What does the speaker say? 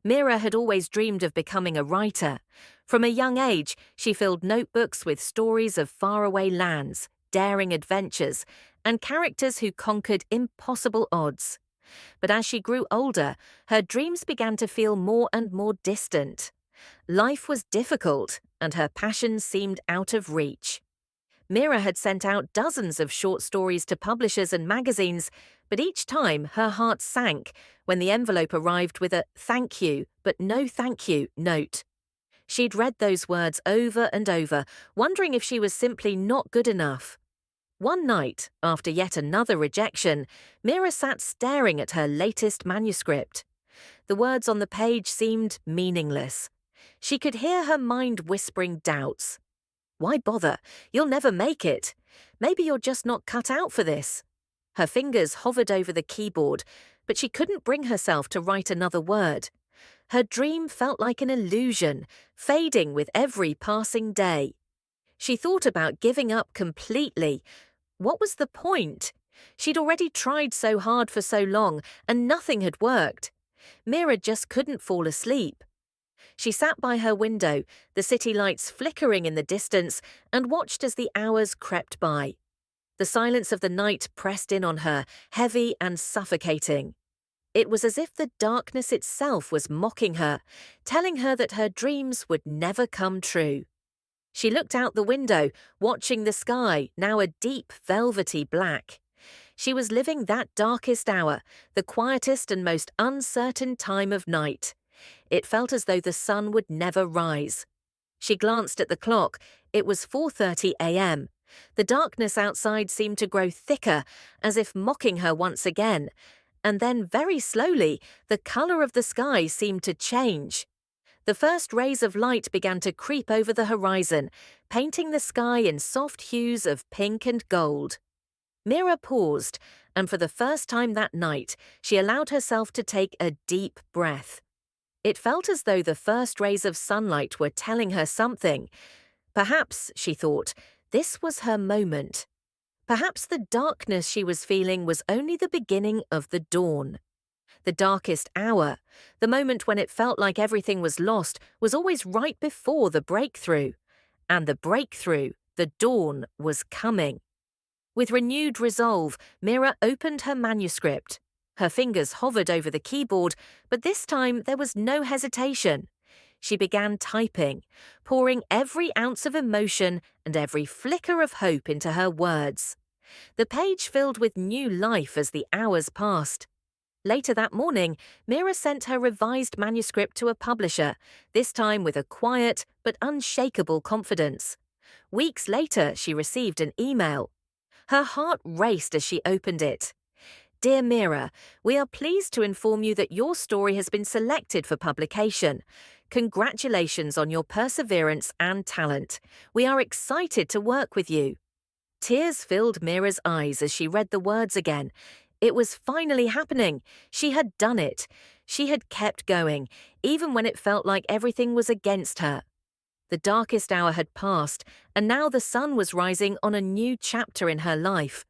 Meera had always dreamed of becoming a writer. From a young age, she filled notebooks with stories of faraway lands, daring adventures, and characters who conquered impossible odds. But as she grew older, her dreams began to feel more and more distant. Life was difficult, and her passions seemed out of reach. Meera had sent out dozens of short stories to publishers and magazines, but each time her heart sank when the envelope arrived with a "thank you, but no thank you" note. She'd read those words over and over, wondering if she was simply not good enough. One night, after yet another rejection, Meera sat staring at her latest manuscript. The words on the page seemed meaningless. She could hear her mind whispering doubts. Why bother? You'll never make it. Maybe you're just not cut out for this. Her fingers hovered over the keyboard, but she couldn't bring herself to write another word. Her dream felt like an illusion, fading with every passing day. She thought about giving up completely. What was the point? She'd already tried so hard for so long, and nothing had worked. Meera just couldn't fall asleep. She sat by her window, the city lights flickering in the distance, and watched as the hours crept by. The silence of the night pressed in on her, heavy and suffocating. It was as if the darkness itself was mocking her, telling her that her dreams would never come true. She looked out the window, watching the sky, now a deep, velvety black. She was living that darkest hour, the quietest and most uncertain time of night. It felt as though the sun would never rise. She glanced at the clock. It was 4:30 a.m. The darkness outside seemed to grow thicker, as if mocking her once again. And then, very slowly, the color of the sky seemed to change. The first rays of light began to creep over the horizon, painting the sky in soft hues of pink and gold. Meera paused, and for the first time that night, she allowed herself to take a deep breath. It felt as though the first rays of sunlight were telling her something. Perhaps, she thought, this was her moment. Perhaps the darkness she was feeling was only the beginning of the dawn. The darkest hour, the moment when it felt like everything was lost, was always right before the breakthrough. And the breakthrough, the dawn, was coming. With renewed resolve, Meera opened her manuscript. Her fingers hovered over the keyboard, but this time there was no hesitation. She began typing, pouring every ounce of emotion and every flicker of hope into her words. The page filled with new life as the hours passed. Later that morning, Meera sent her revised manuscript to a publisher, this time with a quiet but unshakable confidence. Weeks later, she received an email. Her heart raced as she opened it. Dear Meera, we are pleased to inform you that your story has been selected for publication. Congratulations on your perseverance and talent. We are excited to work with you. Tears filled Meera's eyes as she read the words again. It was finally happening. She had done it. She had kept going, even when it felt like everything was against her. The darkest hour had passed, and now the sun was rising on a new chapter in her life.